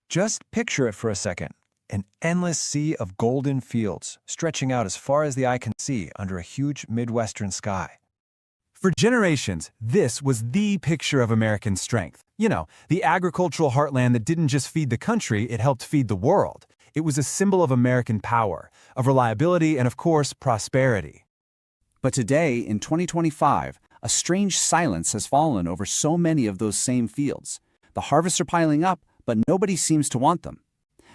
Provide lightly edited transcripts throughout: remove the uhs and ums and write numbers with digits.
Just picture it for a second. An endless sea of golden fields, stretching out as far as the eye can see under a huge Midwestern sky. For generations, this was the picture of American strength. You know, the agricultural heartland that didn't just feed the country, it helped feed the world. It was a symbol of American power, of reliability, and of course, prosperity. But today, in 2025, a strange silence has fallen over so many of those same fields. The harvests are piling up, but nobody seems to want them.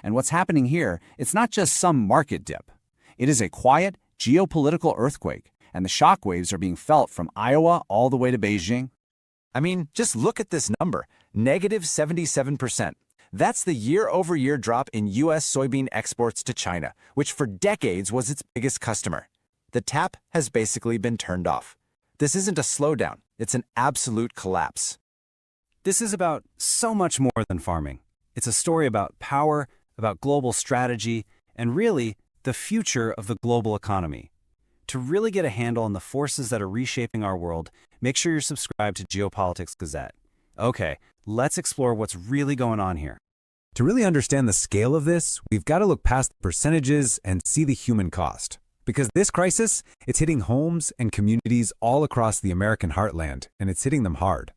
And what's happening here, it's not just some market dip. It is a quiet, geopolitical earthquake, and the shockwaves are being felt from Iowa all the way to Beijing. I mean, just look at this number, negative 77%. That's the year-over-year drop in U.S. soybean exports to China, which for decades was its biggest customer. The tap has basically been turned off. This isn't a slowdown, it's an absolute collapse. This is about so much more than farming. It's a story about power, about global strategy, and really, the future of the global economy. To really get a handle on the forces that are reshaping our world, make sure you're subscribed to Geopolitics Gazette. Okay, let's explore what's really going on here. To really understand the scale of this, we've got to look past the percentages and see the human cost. Because this crisis, it's hitting homes and communities all across the American heartland, and it's hitting them hard.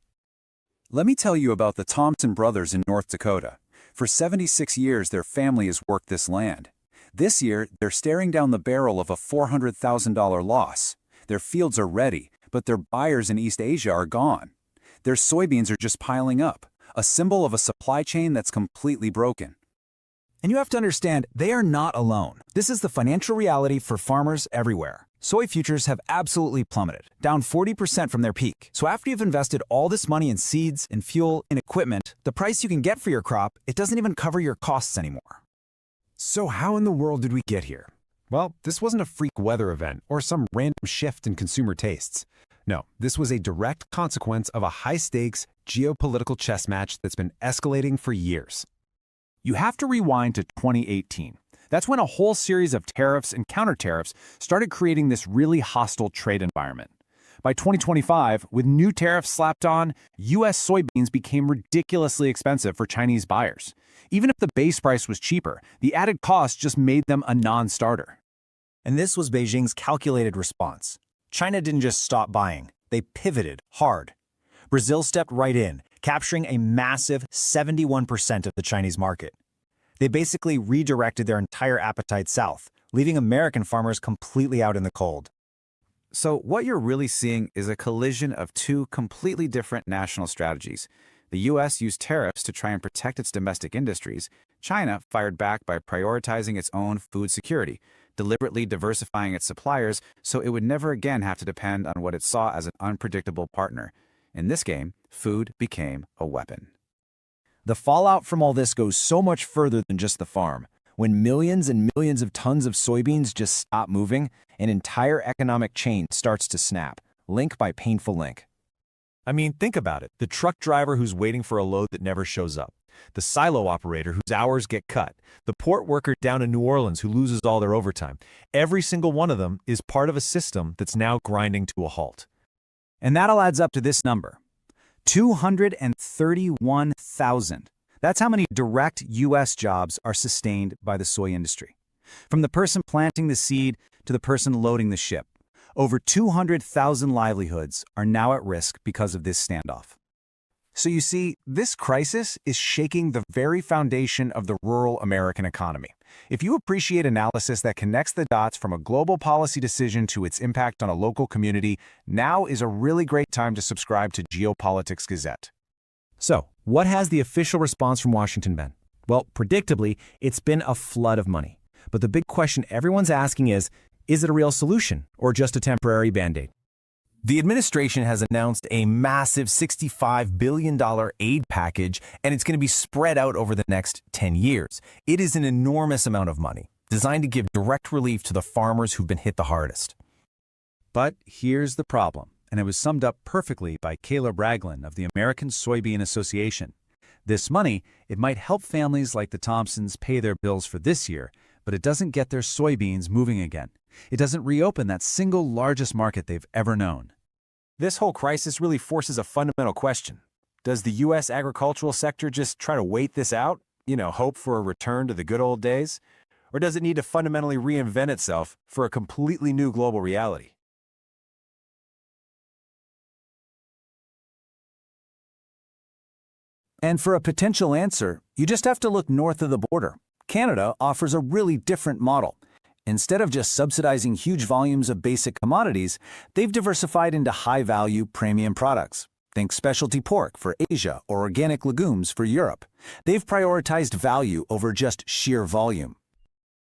Let me tell you about the Thompson brothers in North Dakota. For 76 years, their family has worked this land. This year, they're staring down the barrel of a $400,000 loss. Their fields are ready, but their buyers in East Asia are gone. Their soybeans are just piling up, a symbol of a supply chain that's completely broken. And you have to understand, they are not alone. This is the financial reality for farmers everywhere. Soy futures have absolutely plummeted, down 40% from their peak. So after you've invested all this money in seeds, in fuel, in equipment, the price you can get for your crop, it doesn't even cover your costs anymore. So how in the world did we get here? Well, this wasn't a freak weather event or some random shift in consumer tastes. No, this was a direct consequence of a high-stakes geopolitical chess match that's been escalating for years. You have to rewind to 2018. That's when a whole series of tariffs and counter-tariffs started creating this really hostile trade environment. By 2025, with new tariffs slapped on, U.S. soybeans became ridiculously expensive for Chinese buyers. Even if the base price was cheaper, the added cost just made them a non-starter. And this was Beijing's calculated response. China didn't just stop buying, they pivoted hard. Brazil stepped right in, capturing a massive 71% of the Chinese market. They basically redirected their entire appetite south, leaving American farmers completely out in the cold. So what you're really seeing is a collision of two completely different national strategies. The U.S. used tariffs to try and protect its domestic industries. China fired back by prioritizing its own food security, deliberately diversifying its suppliers so it would never again have to depend on what it saw as an unpredictable partner. In this game, food became a weapon. The fallout from all this goes so much further than just the farm. When millions and millions of tons of soybeans just stop moving, an entire economic chain starts to snap, link by painful link. I mean, think about it. The truck driver who's waiting for a load that never shows up. The silo operator whose hours get cut. The port worker down in New Orleans who loses all their overtime. Every single one of them is part of a system that's now grinding to a halt. And that all adds up to this number. 231,000. That's how many direct U.S. jobs are sustained by the soy industry. From the person planting the seed to the person loading the ship, over 200,000 livelihoods are now at risk because of this standoff. So you see, this crisis is shaking the very foundation of the rural American economy. If you appreciate analysis that connects the dots from a global policy decision to its impact on a local community, now is a really great time to subscribe to Geopolitics Gazette. So, what has the official response from Washington been? Well, predictably, it's been a flood of money. But the big question everyone's asking is it a real solution or just a temporary Band-Aid? The administration has announced a massive $65 billion aid package, and it's going to be spread out over the next 10 years. It is an enormous amount of money, designed to give direct relief to the farmers who've been hit the hardest. But here's the problem, and it was summed up perfectly by Caleb Ragland of the American Soybean Association. This money, it might help families like the Thompsons pay their bills for this year, but it doesn't get their soybeans moving again. It doesn't reopen that single largest market they've ever known. This whole crisis really forces a fundamental question. Does the U.S. agricultural sector just try to wait this out? hope for a return to the good old days? Or does it need to fundamentally reinvent itself for a completely new global reality? And for a potential answer, you just have to look north of the border. Canada offers a really different model. Instead of just subsidizing huge volumes of basic commodities, they've diversified into high-value premium products. Think specialty pork for Asia or organic legumes for Europe. They've prioritized value over just sheer volume.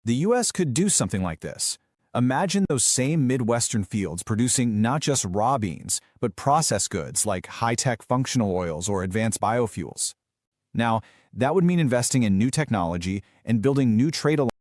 The U.S. could do something like this. Imagine those same Midwestern fields producing not just raw beans, but processed goods like high-tech functional oils or advanced biofuels. Now, that would mean investing in new technology and building new trade alliances